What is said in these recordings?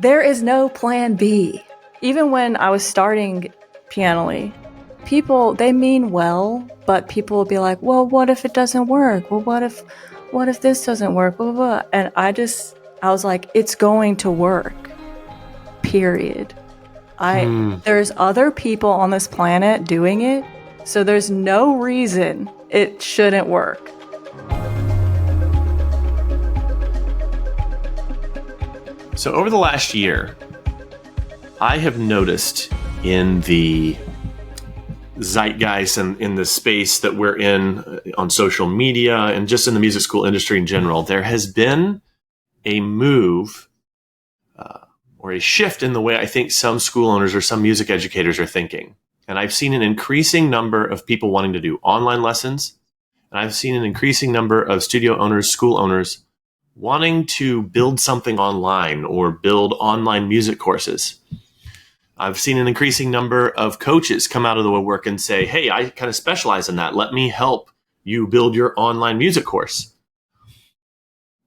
There is no plan B. Even when I was starting Pianoly, people, they mean well, but people will be like, well, what if it doesn't work? Well, what if this doesn't work? Blah, blah, blah. And I was like, it's going to work. Period. There's other people on this planet doing it, so there's no reason it shouldn't work. So over the last year, I have noticed in the zeitgeist and in the space that we're in on social media and just in the music school industry in general, there has been a move or a shift in the way I think some school owners or some music educators are thinking. And I've seen an increasing number of people wanting to do online lessons. And I've seen an increasing number of studio owners, school owners wanting to build something online or build online music courses. I've seen an increasing number of coaches come out of the woodwork and say, hey, I kind of specialize in that. Let me help you build your online music course.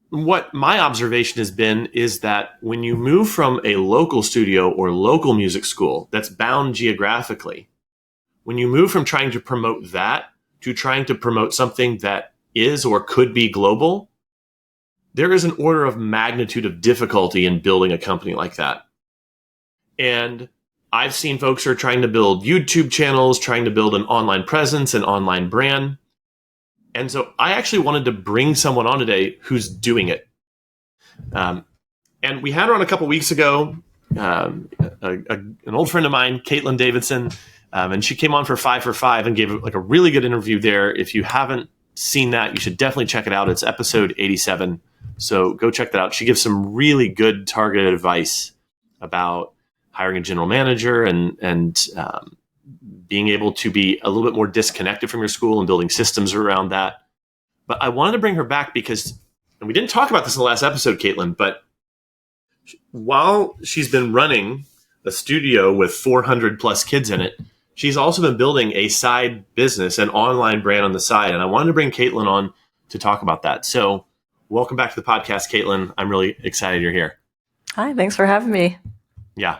What my observation has been is that when you move from a local studio or local music school that's bound geographically, when you move from trying to promote that to trying to promote something that is or could be global, there is an order of magnitude of difficulty in building a company like that. And I've seen folks who are trying to build YouTube channels, trying to build an online presence, an online brand. And so I actually wanted to bring someone on today who's doing it. And we had her on a couple weeks ago, an old friend of mine, Kaitlyn Davidson, and she came on for 5 for 5 and gave like a really good interview there. If you haven't seen that, you should definitely check it out. It's episode 87. So go check that out. She gives some really good targeted advice about hiring a general manager and being able to be a little bit more disconnected from your school and building systems around that. But I wanted to bring her back because, and we didn't talk about this in the last episode, Kaitlyn, but while she's been running a studio with 400 plus kids in it, she's also been building a side business, an online brand on the side. And I wanted to bring Kaitlyn on to talk about that. So welcome back to the podcast, Kaitlyn. I'm really excited you're here. Hi, thanks for having me. Yeah.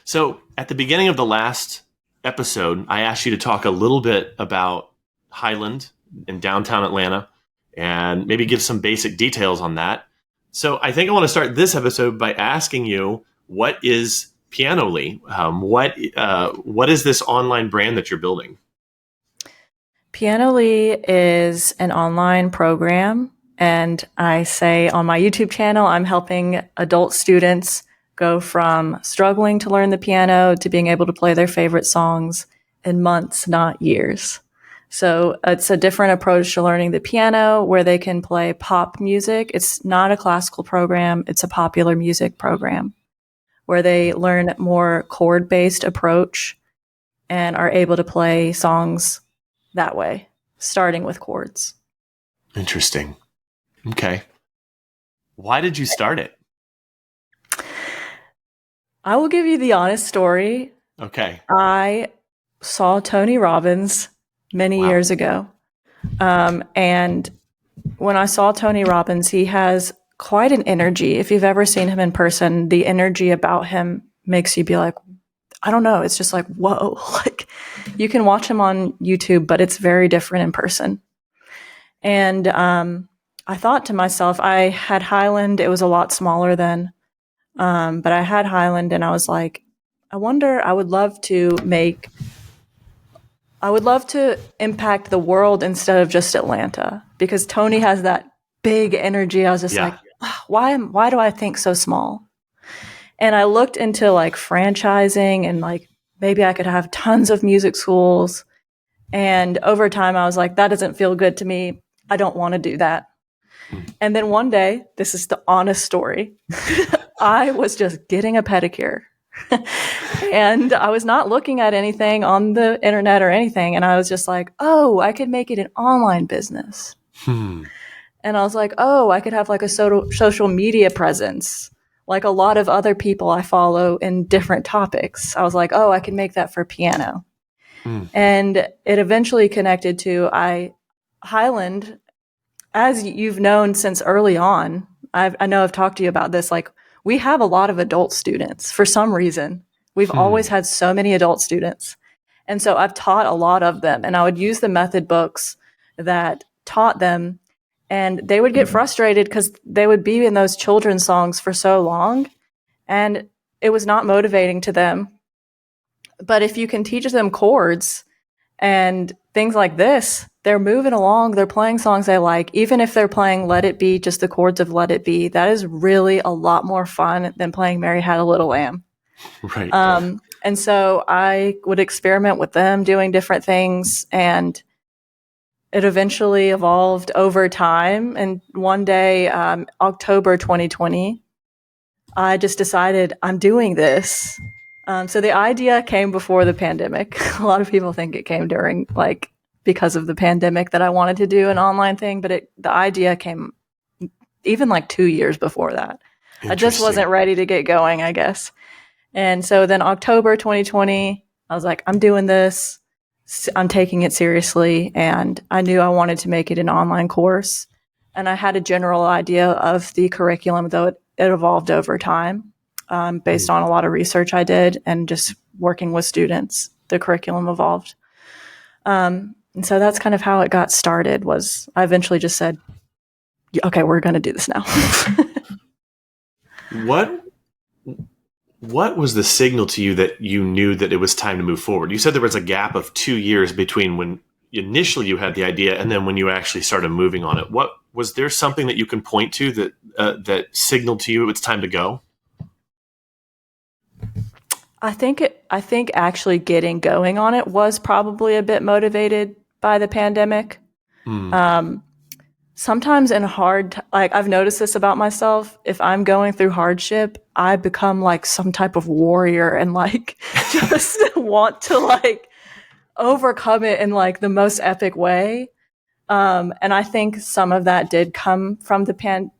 So at the beginning of the last episode, I asked you to talk a little bit about Highland in downtown Atlanta and maybe give some basic details on that. So I think I want to start this episode by asking you, what is Pianoly? What is this online brand that you're building? Pianoly is an online program, and I say on my YouTube channel, I'm helping adult students go from struggling to learn the piano to being able to play their favorite songs in months, not years. So it's a different approach to learning the piano where they can play pop music. It's not a classical program. It's a popular music program where they learn more chord-based approach and are able to play songs that way, starting with chords. Interesting. Okay. Why did you start it? I will give you the honest story. Okay. I saw Tony Robbins many years ago. And when I saw Tony Robbins, he has quite an energy. If you've ever seen him in person, the energy about him makes you be like, I don't know. It's just like, whoa, like you can watch him on YouTube, but it's very different in person. And I thought to myself, I had Highland. It was a lot smaller then. But I had Highland and I was like, I would love to impact the world instead of just Atlanta, because Tony has that big energy. I was just like, why do I think so small? And I looked into like franchising and like, maybe I could have tons of music schools. And over time I was like, that doesn't feel good to me. I don't want to do that. And then one day, this is the honest story, I was just getting a pedicure and I was not looking at anything on the internet or anything. And I was just like, oh, I could make it an online business. And I was like, oh, I could have like a social media presence, like a lot of other people I follow in different topics. I was like, oh, I can make that for piano. And it eventually connected to Highland, as you've known since early on. I know I've talked to you about this. Like we have a lot of adult students for some reason. We've always had so many adult students. And so I've taught a lot of them, and I would use the method books that taught them, and they would get frustrated because they would be in those children's songs for so long, and it was not motivating to them. But if you can teach them chords and things like this, they're moving along, they're playing songs they like. Even if they're playing Let It Be, just the chords of Let It Be, that is really a lot more fun than playing Mary Had a Little Lamb. Right. And so I would experiment with them doing different things, and it eventually evolved over time. And one day, October 2020, I just decided I'm doing this. So the idea came before the pandemic. A lot of people think it came during, because of the pandemic that I wanted to do an online thing, but the idea came even 2 years before that. I just wasn't ready to get going, I guess. And so then October 2020, I was like, I'm doing this. I'm taking it seriously. And I knew I wanted to make it an online course. And I had a general idea of the curriculum, though it evolved over time, based on a lot of research I did and just working with students. The curriculum evolved. And so that's kind of how it got started. Was I eventually just said, okay, we're going to do this now. What was the signal to you that you knew that it was time to move forward? You said there was a gap of 2 years between when initially you had the idea and then when you actually started moving on it. What was there something that you can point to that signaled to you it's time to go? I think actually getting going on it was probably a bit motivated by the pandemic. Sometimes in I've noticed this about myself. If I'm going through hardship, I become some type of warrior and just want to overcome it in the most epic way. And I think some of that did come from the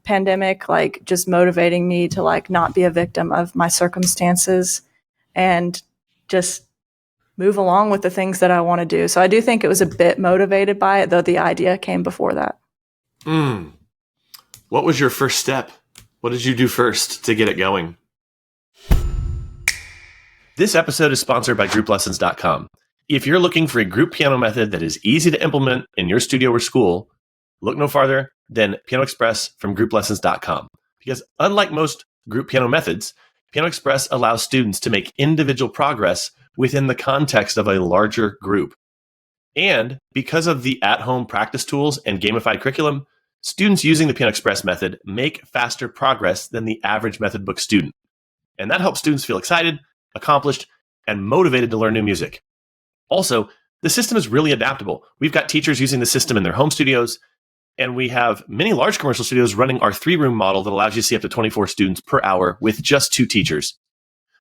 pandemic, just motivating me to not be a victim of my circumstances and just move along with the things that I want to do. So I do think it was a bit motivated by it, though the idea came before that. What was your first step? What did you do first to get it going? This episode is sponsored by GroupLessons.com. If you're looking for a group piano method that is easy to implement in your studio or school, look no farther than Piano Express from GroupLessons.com. Because unlike most group piano methods, Piano Express allows students to make individual progress within the context of a larger group. And because of the at-home practice tools and gamified curriculum, students using the Piano Express method make faster progress than the average method book student. And that helps students feel excited, accomplished, and motivated to learn new music. Also, the system is really adaptable. We've got teachers using the system in their home studios, and we have many large commercial studios running our 3-room model that allows you to see up to 24 students per hour with just 2 teachers.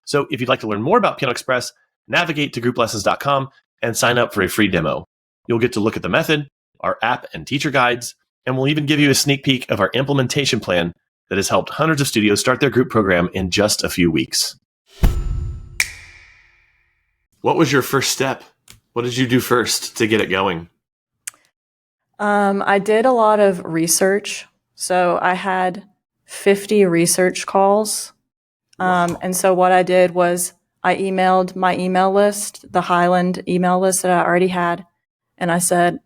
So if you'd like to learn more about Piano Express, navigate to grouplessons.com and sign up for a free demo. You'll get to look at the method, our app and teacher guides, and we'll even give you a sneak peek of our implementation plan that has helped hundreds of studios start their group program in just a few weeks. What was your first step? What did you do first to get it going? I did a lot of research. So I had 50 research calls. And so what I did was I emailed my email list, the Highland email list that I already had. And I said,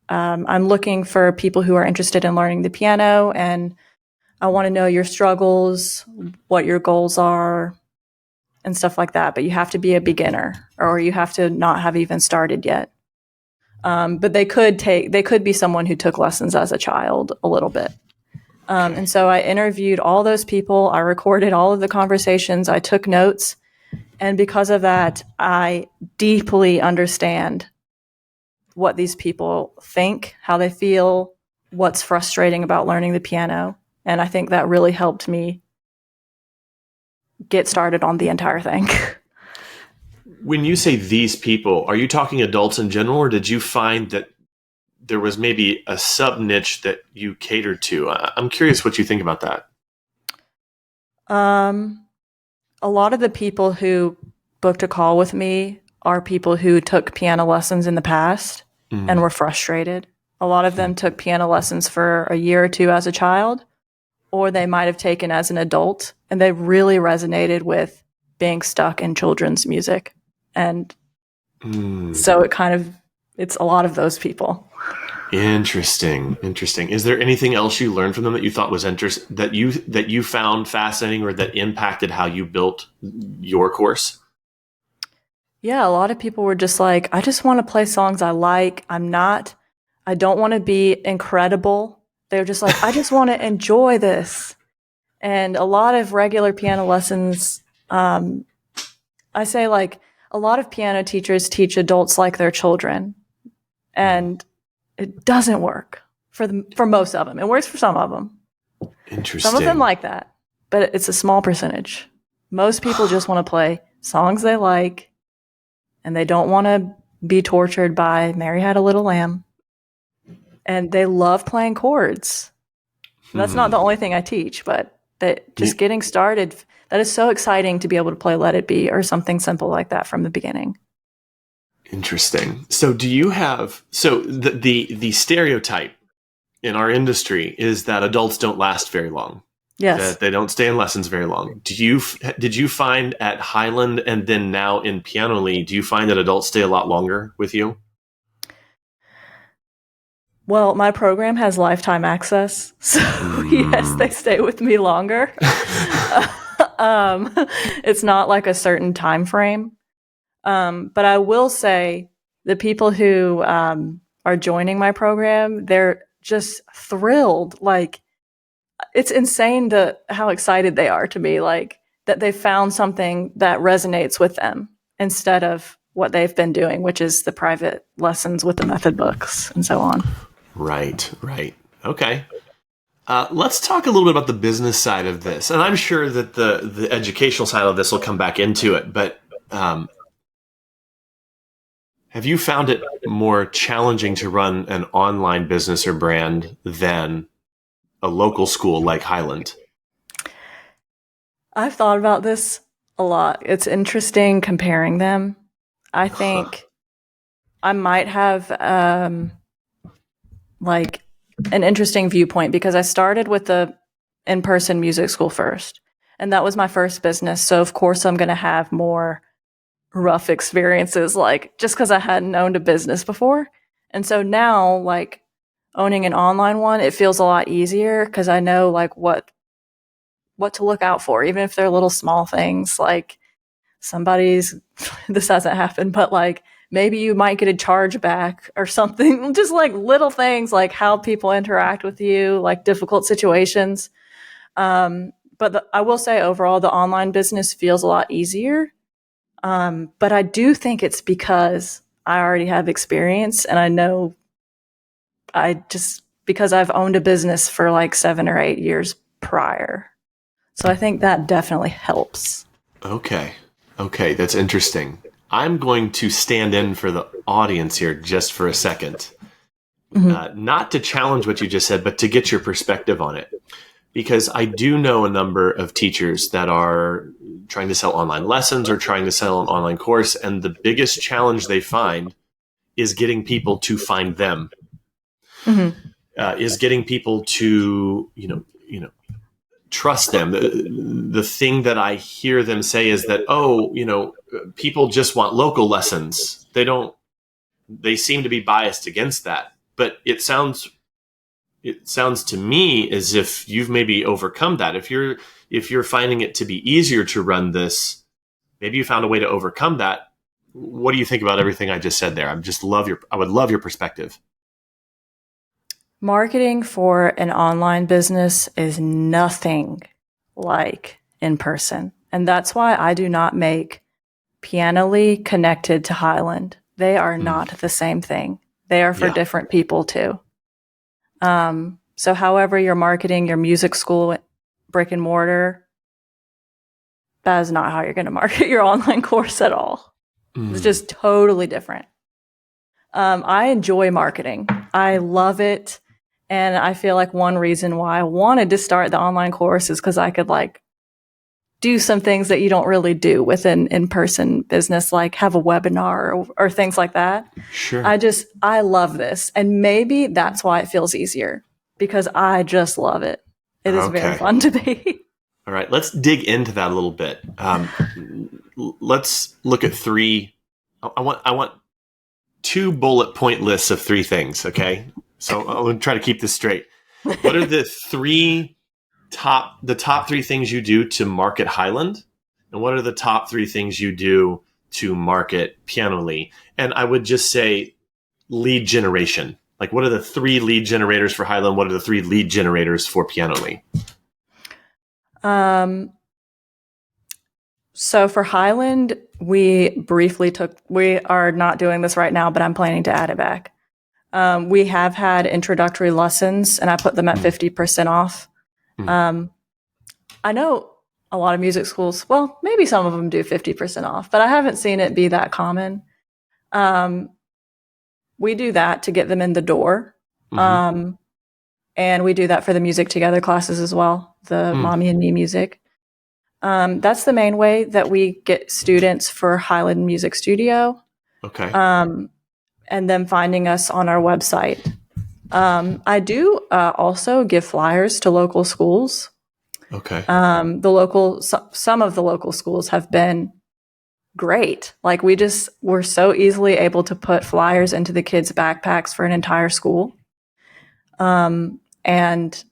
I'm looking for people who are interested in learning the piano, and I want to know your struggles, what your goals are, and stuff like that. But you have to be a beginner, or you have to not have even started yet. But they could be someone who took lessons as a child a little bit. And so I interviewed all those people. I recorded all of the conversations. I took notes. And because of that, I deeply understand what these people think, how they feel, what's frustrating about learning the piano. And I think that really helped me get started on the entire thing. When you say these people, are you talking adults in general, or did you find that there was maybe a sub niche that you catered to? I'm curious what you think about that. A lot of the people who booked a call with me are people who took piano lessons in the past and were frustrated. A lot of them took piano lessons for a year or two as a child, or they might have taken as an adult, and they really resonated with being stuck in children's music. And so it's a lot of those people. Interesting. Is there anything else you learned from them that you thought was that you found fascinating, or that impacted how you built your course? Yeah, a lot of people were just like, I just want to play songs I like. I don't want to be incredible. They're just like, I just want to enjoy this. And a lot of regular piano lessons, I say, like, a lot of piano teachers teach adults like they're children. And it doesn't work for most of them. It works for some of them. Interesting. Some of them like that, but it's a small percentage. Most people just want to play songs they like, and they don't want to be tortured by Mary Had a Little Lamb. And they love playing chords. That's not the only thing I teach, but getting started, that is so exciting to be able to play Let It Be or something simple like that from the beginning. Interesting. So the stereotype in our industry is that adults don't last very long. Yes. That they don't stay in lessons very long. Did you find at Highland and then now in Pianoly, do you find that adults stay a lot longer with you? Well, my program has lifetime access, so yes, they stay with me longer. It's not like a certain time frame. But I will say the people who are joining my program, they're just thrilled. Like, it's insane how excited they are to me, like, that they found something that resonates with them instead of what they've been doing, which is the private lessons with the method books and so on. Right. Okay. Let's talk a little bit about the business side of this. And I'm sure that the educational side of this will come back into it, but have you found it more challenging to run an online business or brand than a local school like Highland? I've thought about this a lot. It's interesting comparing them. I think I might have like an interesting viewpoint because I started with the in-person music school first, and that was my first business. So of course I'm going to have more rough experiences, like, just because I hadn't owned a business before. And so now, like, owning an online one, it feels a lot easier because I know, like, what to look out for, even if they're little small things, like this hasn't happened, but like maybe you might get a charge back or something, just like little things, like how people interact with you, like difficult situations. But I will say overall, the online business feels a lot easier. But I do think it's because I already have experience, and I know because I've owned a business for like 7 or 8 years prior. So I think that definitely helps. Okay, that's interesting. I'm going to stand in for the audience here just for a second. Not to challenge what you just said, but to get your perspective on it. Because I do know a number of teachers that are trying to sell online lessons or trying to sell an online course, and the biggest challenge they find is getting people to find them. Is getting people to trust them. The thing that I hear them say is that, people just want local lessons. They seem to be biased against that. But it sounds to me as if you've maybe overcome that. If you're finding it to be easier to run this, maybe you found a way to overcome that. What do you think about everything I just said there? I would love your perspective. Marketing for an online business is nothing like in person. And that's why I do not make Pianoly connected to Highland. They are not the same thing. They are for different people too. So however you're marketing your music school brick and mortar, that is not how you're going to market your online course at all. It's just totally different. I enjoy marketing. I love it. And I feel like one reason why I wanted to start the online course is because I could like do some things that you don't really do with an in-person business, like have a webinar or things like that. Sure. I love this. And maybe that's why it feels easier, because I just love it. It is very fun to be. All right, let's dig into that a little bit. Let's look at three. I want 2 bullet point lists of 3 things. Okay, so I'm going to try to keep this straight. What are the top 3 things you do to market Highland, and what are the top 3 things you do to market Pianoly? And I would just say lead generation. Like, what are the 3 lead generators for Highland? What are the 3 lead generators for Pianoly? So for Highland, we are not doing this right now, but I'm planning to add it back. We have had introductory lessons, and I put them at 50% off. I know a lot of music schools, well, maybe some of them do 50% off, but I haven't seen it be that common. We do that to get them in the door. And we do that for the Music Together classes as well, the Mommy and Me music. That's the main way that we get students for Highland Music Studio. Okay. And then finding us on our website. I do also give flyers to local schools. Okay. Some of the local schools have been great. Like, we're so easily able to put flyers into the kids' backpacks for an entire school. And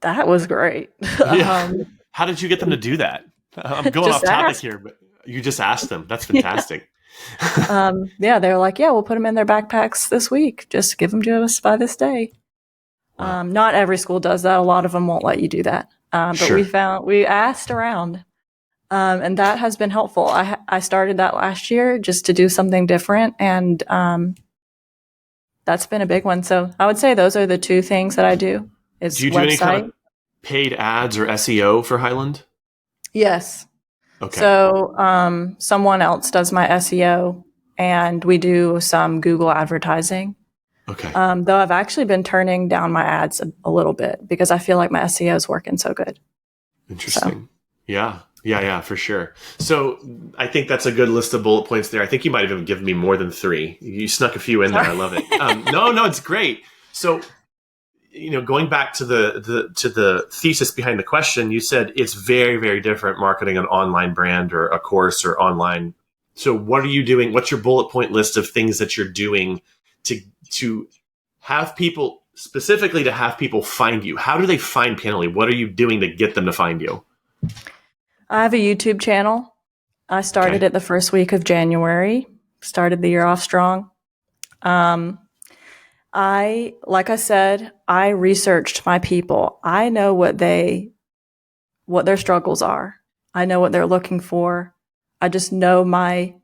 that was great. Yeah. How did you get them to do that? I'm going off topic here, but you just asked them. That's fantastic. Yeah, they're like, yeah, we'll put them in their backpacks this week. Just give them to us by this day. Wow. Not every school does that. A lot of them won't let you do that. But sure. we asked around, and that has been helpful. I started that last year just to do something different, and that's been a big one. So I would say those are the 2 things that I do. Is do you do any kind of paid ads or SEO for Highland? Yes. Okay. So someone else does my SEO, and we do some Google advertising. Okay. Though I've actually been turning down my ads a little bit because I feel like my SEO is working so good. Interesting. So. Yeah, for sure. So I think that's a good list of bullet points there. I think you might have even given me more than 3. You snuck a few in there. I love it. No, it's great. So, going back to the thesis behind the question, you said it's very, very different marketing an online brand or a course or online. So what are you doing? What's your bullet point list of things that you're doing to have people, specifically to have people find you? How do they find Pianoly? What are you doing to get them to find you? I have a YouTube channel. I started it the first week of January. Started the year off strong. Like I said, I researched my people. I know what their struggles are. I know what they're looking for. I just know my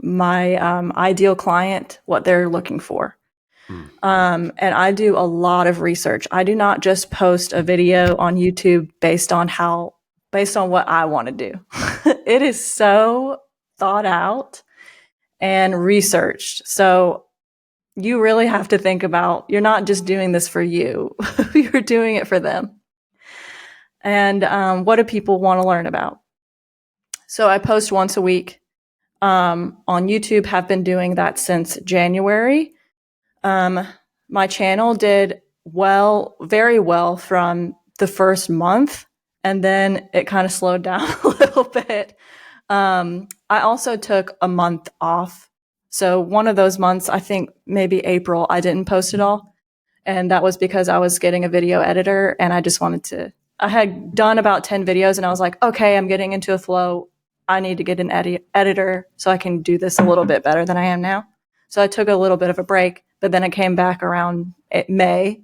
ideal client, what they're looking for. And I do a lot of research. I do not just post a video on YouTube based on what I want to do. It is so thought out and researched. So you really have to think about, you're not just doing this for you. You're doing it for them. And what do people want to learn about? So I post once a week on YouTube, have been doing that since January. My channel did very well from the first month, and then it kind of slowed down a little bit. I also took a month off. So one of those months, I think maybe April, I didn't post at all. And that was because I was getting a video editor, and I had done about 10 videos, and I was like, okay, I'm getting into a flow. I need to get an editor so I can do this a little bit better than I am now. So I took a little bit of a break, but then I came back around May.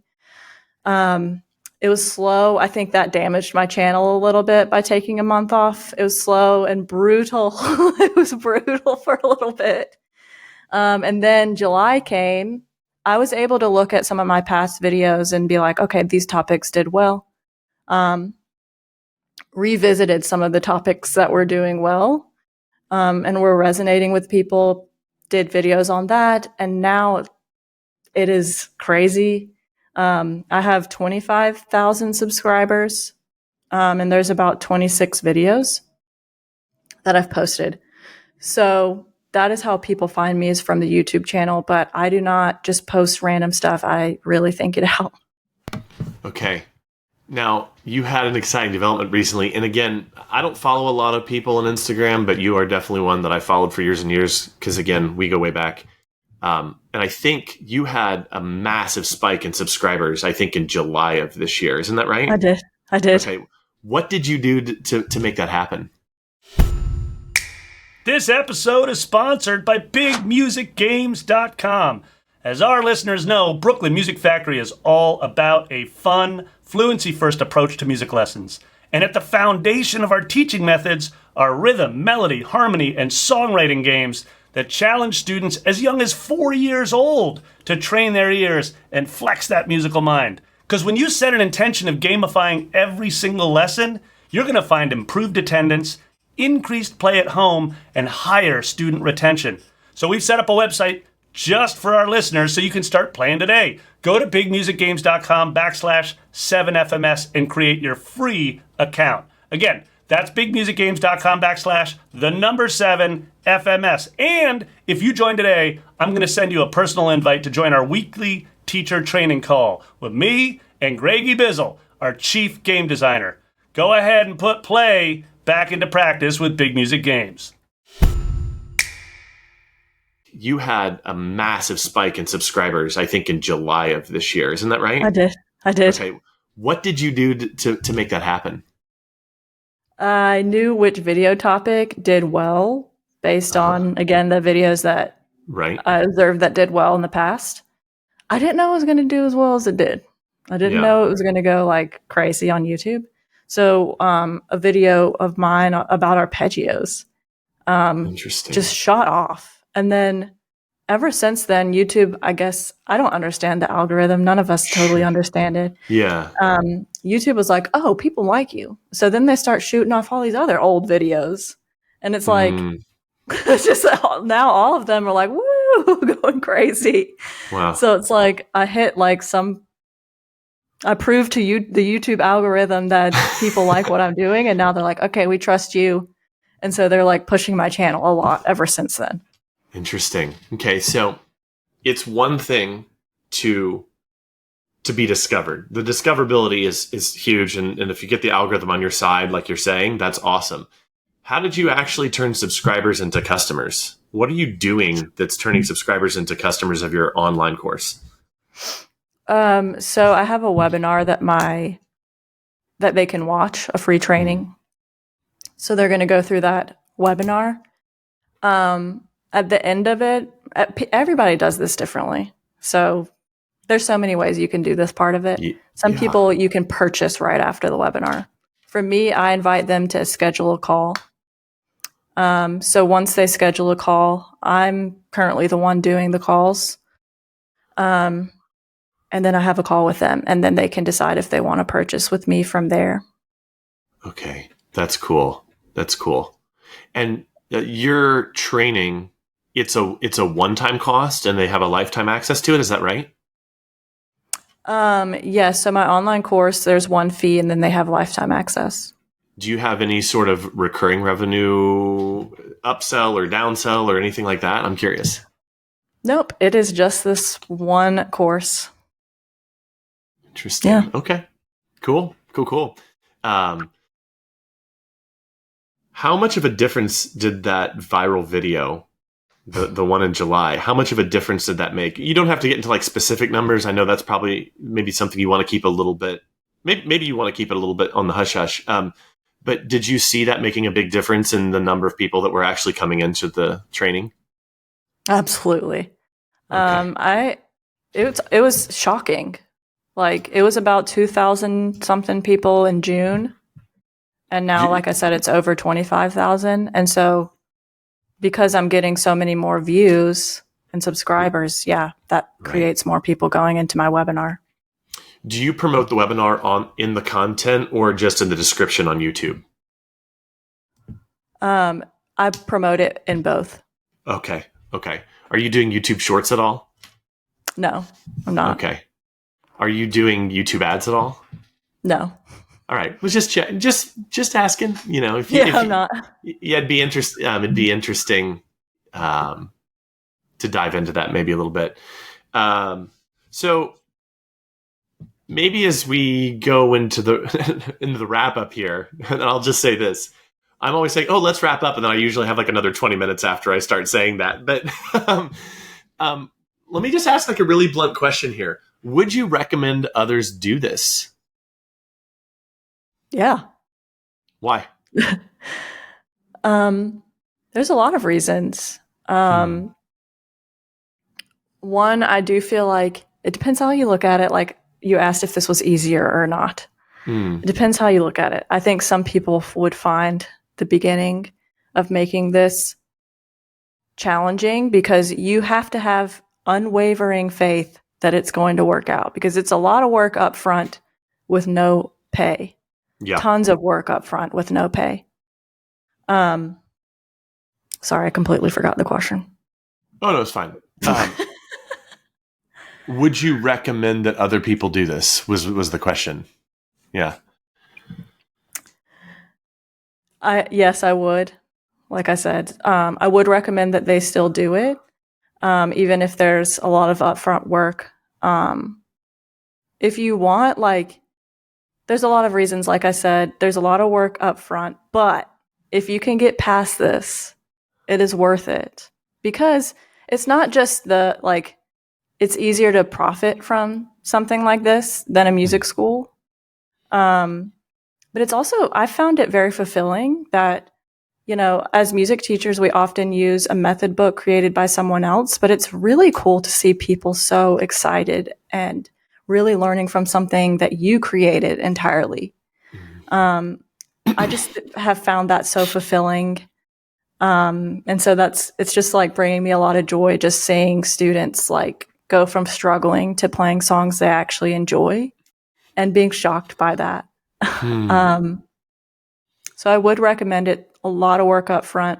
It was slow. I think that damaged my channel a little bit by taking a month off. It was slow and brutal. It was brutal for a little bit. And then July came. I was able to look at some of my past videos and be like, okay, these topics did well. Revisited some of the topics that were doing well and were resonating with people, did videos on that. And now it is crazy. I have 25,000 subscribers, and there's about 26 videos that I've posted. So that is how people find me, is from the YouTube channel, but I do not just post random stuff. I really think it out. Okay. Now, you had an exciting development recently. And again, I don't follow a lot of people on Instagram, but you are definitely one that I followed for years and years because, again, we go way back. And I think you had a massive spike in subscribers, I think in July of this year. Isn't that right? I did. Okay. What did you do to make that happen? This episode is sponsored by BigMusicGames.com. As our listeners know, Brooklyn Music Factory is all about a fun, fluency-first approach to music lessons. And at the foundation of our teaching methods are rhythm, melody, harmony, and songwriting games that challenge students as young as 4 years old to train their ears and flex that musical mind. Because when you set an intention of gamifying every single lesson, you're going to find improved attendance, increased play at home, and higher student retention. So we've set up a website just for our listeners so you can start playing today. Go to bigmusicgames.com/7FMS and create your free account. Again, that's bigmusicgames.com/7FMS. And if you join today, I'm going to send you a personal invite to join our weekly teacher training call with me and Greggy Bizzle, our chief game designer. Go ahead and put play back into practice with Big Music Games. You had a massive spike in subscribers, I think in July of this year. Isn't that right? I did. Okay. What did you do to make that happen? I knew which video topic did well based on, again, the videos that I observed that did well in the past. I didn't know it was going to do as well as it did. I didn't know it was going to go like crazy on YouTube. So a video of mine about arpeggios just shot off. And then ever since then, YouTube, I guess, I don't understand the algorithm. None of us totally understand it. Yeah. YouTube was like, oh, people like you. So then they start shooting off all these other old videos. And it's like, it's just now all of them are like, woo, going crazy. Wow. So it's like I hit like I proved to you the YouTube algorithm that people like what I'm doing. And now they're like, okay, we trust you. And so they're like pushing my channel a lot ever since then. Interesting. Okay, so it's one thing to be discovered. The discoverability is huge, and if you get the algorithm on your side, like you're saying, that's awesome. How did you actually turn subscribers into customers? What are you doing that's turning subscribers into customers of your online course? So I have a webinar that they can watch, a free training. So they're going to go through that webinar. At the end of it, everybody does this differently. So there's so many ways you can do this part of it. Some people you can purchase right after the webinar. For me, I invite them to schedule a call. So once they schedule a call, I'm currently the one doing the calls. And then I have a call with them, and then they can decide if they want to purchase with me from there. Okay. That's cool. And your training, it's a one-time cost and they have a lifetime access to it. Is that right? Yes. So my online course, there's one fee and then they have lifetime access. Do you have any sort of recurring revenue upsell or downsell or anything like that? I'm curious. Nope. It is just this one course. Interesting. Yeah. Okay. Cool. How much of a difference did that viral video, the one in July, how much of a difference did that make? You don't have to get into like specific numbers. I know that's probably maybe something you want to keep a little bit, maybe you want to keep it a little bit on the hush hush. But did you see that making a big difference in the number of people that were actually coming into the training? Absolutely. Okay. It was shocking. Like it was about 2,000 something people in June. And now, like I said, it's over 25,000. And so because I'm getting so many more views and subscribers, that creates more people going into my webinar. Do you promote the webinar in the content or just in the description on YouTube? I promote it in both. Okay. Are you doing YouTube Shorts at all? No, I'm not. Okay. Are you doing YouTube ads at all? No. All right. Was just asking. I'm not. Yeah, it'd be interesting. It'd be interesting to dive into that maybe a little bit. So maybe as we go into the into the wrap up here, and I'll just say this. I'm always saying, "Oh, let's wrap up," and then I usually have like another 20 minutes after I start saying that. But let me just ask like a really blunt question here. Would you recommend others do this? Yeah. Why? There's a lot of reasons. One, I do feel like it depends how you look at it. Like you asked if this was easier or not. It depends how you look at it. I think some people would find the beginning of making this challenging because you have to have unwavering faith that it's going to work out, because it's a lot of work up front with no pay. Yeah. Tons of work up front with no pay. Sorry, I completely forgot the question. Oh, no, it's fine. Would you recommend that other people do this? Was the question. Yeah. Yes, I would. Like I said, I would recommend that they still do it, even if there's a lot of upfront work. If you want, like, there's a lot of reasons. Like I said, there's a lot of work up front, but if you can get past this, it is worth it, because it's not just it's easier to profit from something like this than a music school. But it's also, I found it very fulfilling that, as music teachers, we often use a method book created by someone else, but it's really cool to see people so excited and really learning from something that you created entirely. I just have found that so fulfilling. And so it's just like bringing me a lot of joy, just seeing students like go from struggling to playing songs they actually enjoy and being shocked by that. So I would recommend it. A lot of work up front,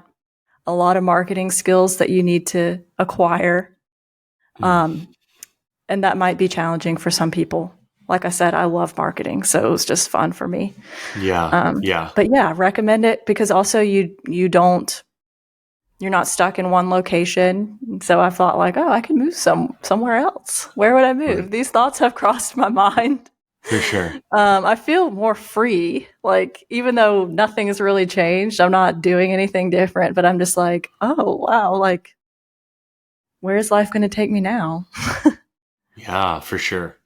a lot of marketing skills that you need to acquire. And that might be challenging for some people. Like I said, I love marketing, so it was just fun for me. Yeah. But yeah, recommend it, because also you're not stuck in one location. So I thought like, oh, I could move somewhere else. Where would I move? Right. These thoughts have crossed my mind. For sure. I feel more free. Like, even though nothing has really changed, I'm not doing anything different, but I'm just like, oh, wow. Like, where is life going to take me now? Yeah, for sure.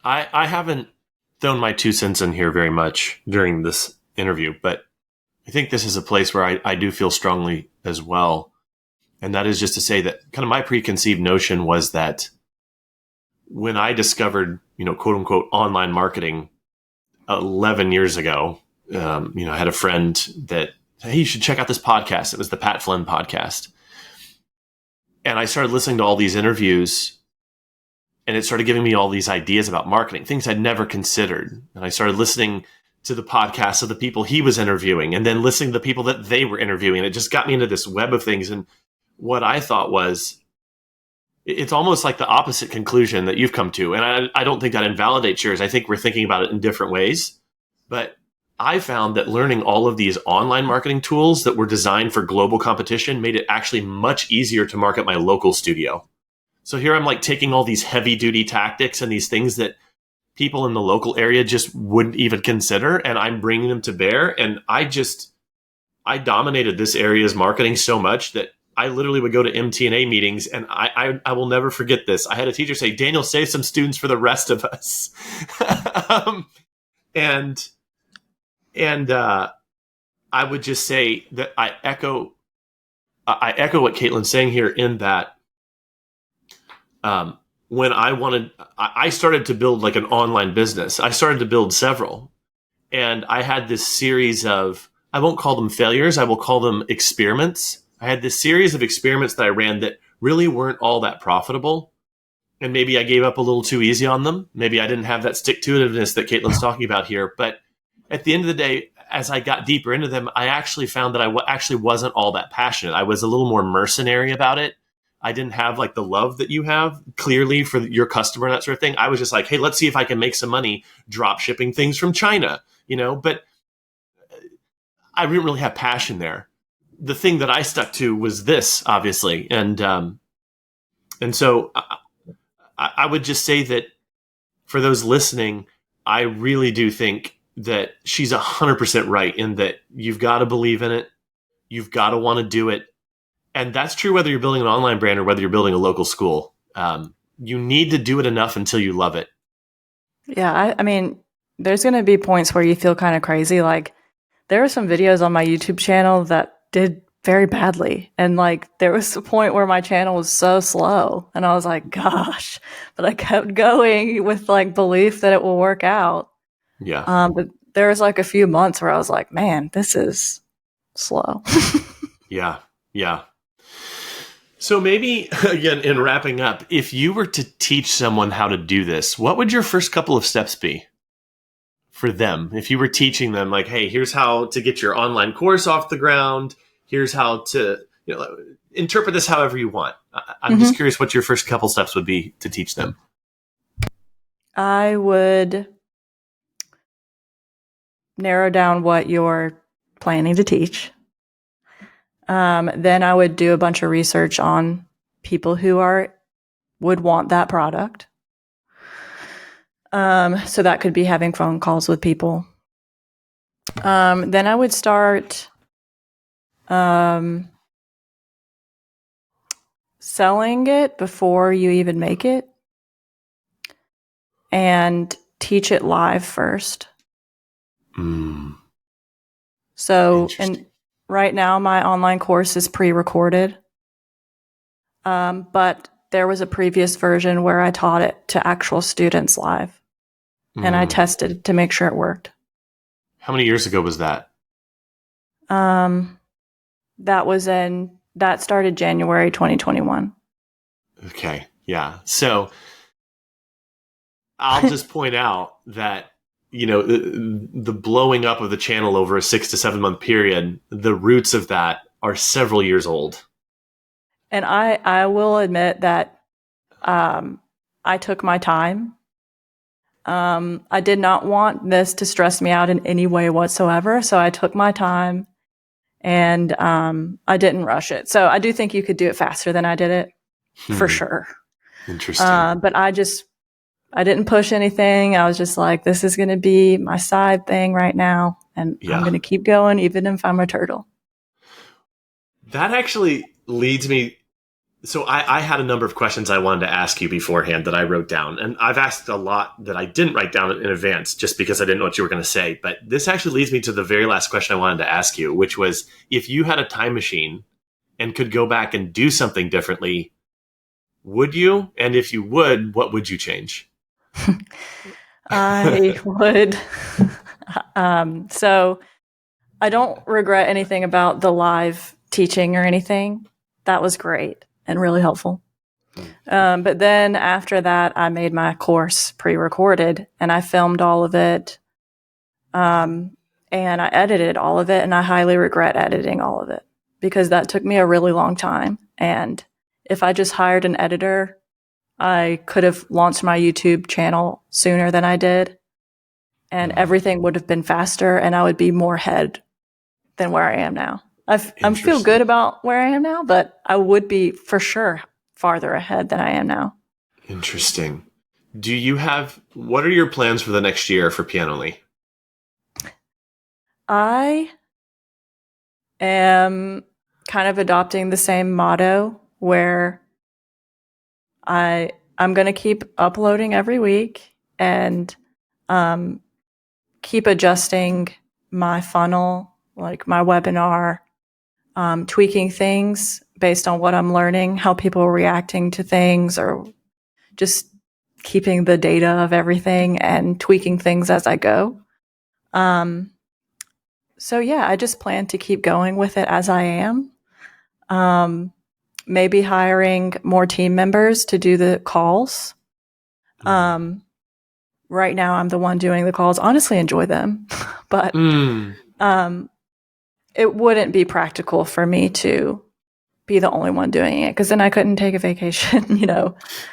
I haven't thrown my 2 cents in here very much during this interview, but I think this is a place where I do feel strongly as well. And that is just to say that kind of my preconceived notion was that when I discovered, quote unquote, online marketing 11 years ago, I had a friend that, hey, you should check out this podcast. It was the Pat Flynn podcast. And I started listening to all these interviews, and it started giving me all these ideas about marketing, things I'd never considered. And I started listening to the podcasts of the people he was interviewing, and then listening to the people that they were interviewing. And it just got me into this web of things. And what I thought was, it's almost like the opposite conclusion that you've come to. And I don't think that invalidates yours. I think we're thinking about it in different ways. But I found that learning all of these online marketing tools that were designed for global competition made it actually much easier to market my local studio. So here I'm like taking all these heavy duty tactics and these things that people in the local area just wouldn't even consider, and I'm bringing them to bear. And I dominated this area's marketing so much that I literally would go to MTNA meetings, and I will never forget this. I had a teacher say, "Daniel, save some students for the rest of us." and I would just say that I echo what Kaitlyn's saying here, in that when I started to build like an online business. I started to build several, and I had this series of, I won't call them failures, I will call them experiments. I had this series of experiments that I ran that really weren't all that profitable. And maybe I gave up a little too easy on them. Maybe I didn't have that stick-to-itiveness that Kaitlyn's talking about here. But at the end of the day, as I got deeper into them, I actually found that I actually wasn't all that passionate. I was a little more mercenary about it. I didn't have like the love that you have clearly for your customer and that sort of thing. I was just like, hey, let's see if I can make some money drop shipping things from China, but I didn't really have passion there. The thing that I stuck to was this, obviously. And so I would just say that for those listening, I really do think that she's 100% right in that you've got to believe in it. You've got to want to do it. And that's true whether you're building an online brand or whether you're building a local school. You need to do it enough until you love it. Yeah, I mean, there's going to be points where you feel kind of crazy. Like, there are some videos on my YouTube channel that did very badly. And like, there was a point where my channel was so slow and I was like, gosh, but I kept going with like belief that it will work out. Yeah. But there was like a few months where I was like, man, this is slow. Yeah. Yeah. So maybe, again, in wrapping up, if you were to teach someone how to do this, what would your first couple of steps be for them? If you were teaching them like, hey, here's how to get your online course off the ground. Here's how to, interpret this however you want. I'm just curious what your first couple steps would be to teach them. I would narrow down what you're planning to teach. Then I would do a bunch of research on people who would want that product. So that could be having phone calls with people. Then I would start selling it before you even make it, and teach it live first. So, and right now my online course is pre-recorded. But there was a previous version where I taught it to actual students live, and I tested to make sure it worked. How many years ago was that? That started January 2021. Okay. Yeah. So I'll just point out that, the blowing up of the channel over a 6 to 7 month period, the roots of that are several years old. And I will admit that I took my time. I did not want this to stress me out in any way whatsoever. So I took my time, and I didn't rush it. So I do think you could do it faster than I did it, for sure. Interesting. But I didn't push anything. I was just like, this is going to be my side thing right now. And I'm going to keep going, even if I'm a turtle. That actually leads me. So I had a number of questions I wanted to ask you beforehand that I wrote down. And I've asked a lot that I didn't write down in advance just because I didn't know what you were going to say. But this actually leads me to the very last question I wanted to ask you, which was, if you had a time machine and could go back and do something differently, would you? And if you would, what would you change? I would. So I don't regret anything about the live teaching or anything. That was great and really helpful. But then after that, I made my course pre-recorded, and I filmed all of it. And I edited all of it, and I highly regret editing all of it because that took me a really long time. And if I just hired an editor, I could have launched my YouTube channel sooner than I did, and everything would have been faster, and I would be more ahead than where I am now. I feel good about where I am now, but I would be for sure farther ahead than I am now. Interesting. What are your plans for the next year for Pianoly? I am kind of adopting the same motto where I'm going to keep uploading every week and keep adjusting my funnel, like my webinar, tweaking things based on what I'm learning, how people are reacting to things, or just keeping the data of everything and tweaking things as I go. So yeah, I just plan to keep going with it as I am. Maybe hiring more team members to do the calls. Right now I'm the one doing the calls. Honestly, enjoy them, but it wouldn't be practical for me to be the only one doing it, because then I couldn't take a vacation,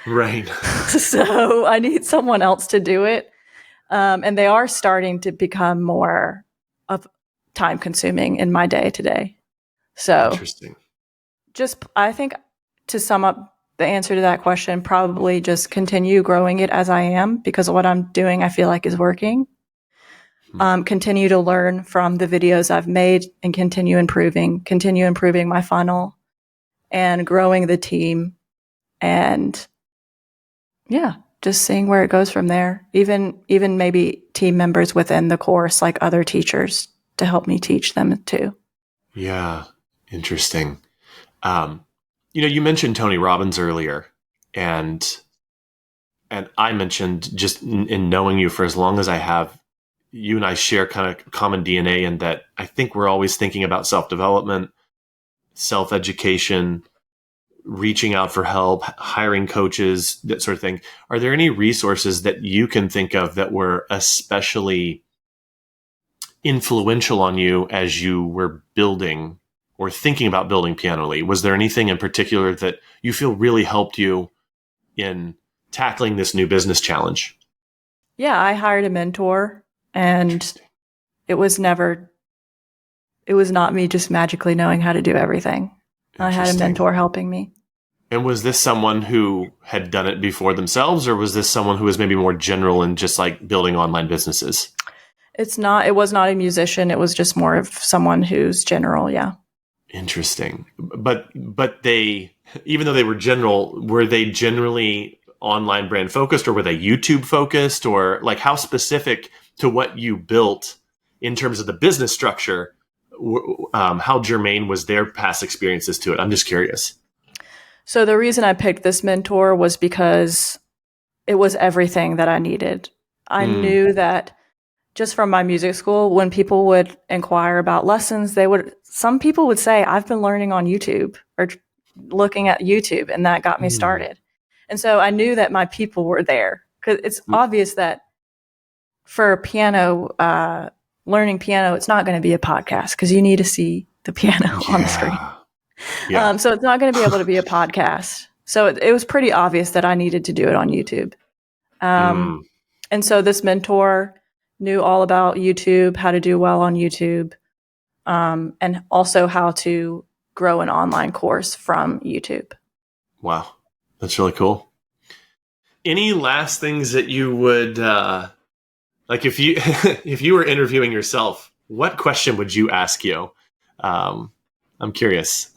Right. So I need someone else to do it. And they are starting to become more of time consuming in my day to day. So Interesting. I think to sum up the answer to that question, probably just continue growing it as I am, because what I'm doing, I feel like is working. Continue to learn from the videos I've made and continue improving my funnel and growing the team, and just seeing where it goes from there. Even maybe team members within the course, like other teachers, to help me teach them too. Yeah. Interesting. You mentioned Tony Robbins earlier, and I mentioned, just in knowing you for as long as I have, you and I share kind of common DNA in that I think we're always thinking about self-development, self-education, reaching out for help, hiring coaches, that sort of thing. Are there any resources that you can think of that were especially influential on you as you were building or thinking about building Pianoly? Was there anything in particular that you feel really helped you in tackling this new business challenge? Yeah, I hired a mentor, and it was not me just magically knowing how to do everything. I had a mentor helping me. And was this someone who had done it before themselves, or was this someone who was maybe more general in just like building online businesses? It was not a musician. It was just more of someone who's general. Yeah. Interesting. But they, even though they were general, were they generally online brand focused, or were they YouTube focused, or like how specific to what you built in terms of the business structure? How germane was their past experiences to it? I'm just curious. So the reason I picked this mentor was because it was everything that I needed. I knew that just from my music school, when people would inquire about lessons, some people would say, I've been learning on YouTube or looking at YouTube, and that got me started. And so I knew that my people were there, because it's obvious that for piano, learning piano, it's not going to be a podcast, because you need to see the piano on the screen. Yeah. So it's not going to be able to be a podcast. So it was pretty obvious that I needed to do it on YouTube. And so this mentor knew all about YouTube, how to do well on YouTube, and also how to grow an online course from YouTube. Wow. That's really cool. Any last things that you would, like if you were interviewing yourself, what question would you ask you? I'm curious.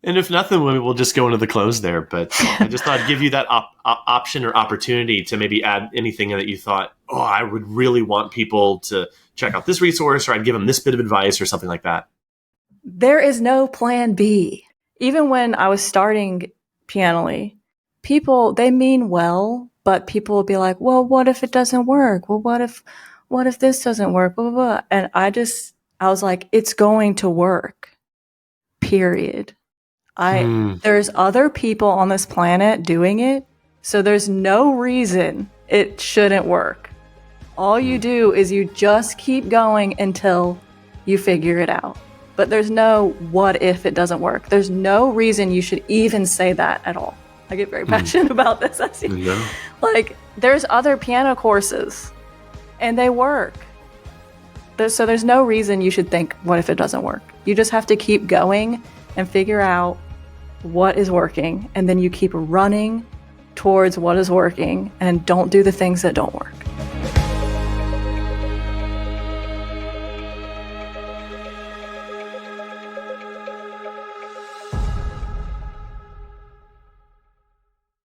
And if nothing, we'll just go into the close there. But I just thought I'd give you that option or opportunity to maybe add anything that you thought, I would really want people to check out this resource, or I'd give them this bit of advice or something like that. There is no plan B. Even when I was starting Pianoly, people, they mean well, but people will be like, well, what if it doesn't work? Well, what if this doesn't work? Blah, blah, blah. And I was like, it's going to work, period. There's other people on this planet doing it, so there's no reason it shouldn't work. All you do is you just keep going until you figure it out. But there's no what if it doesn't work. There's no reason you should even say that at all. I get very passionate about this. Like, there's other piano courses, and they work. So there's no reason you should think, what if it doesn't work? You just have to keep going and figure out what is working, and then you keep running towards what is working, and don't do the things that don't work.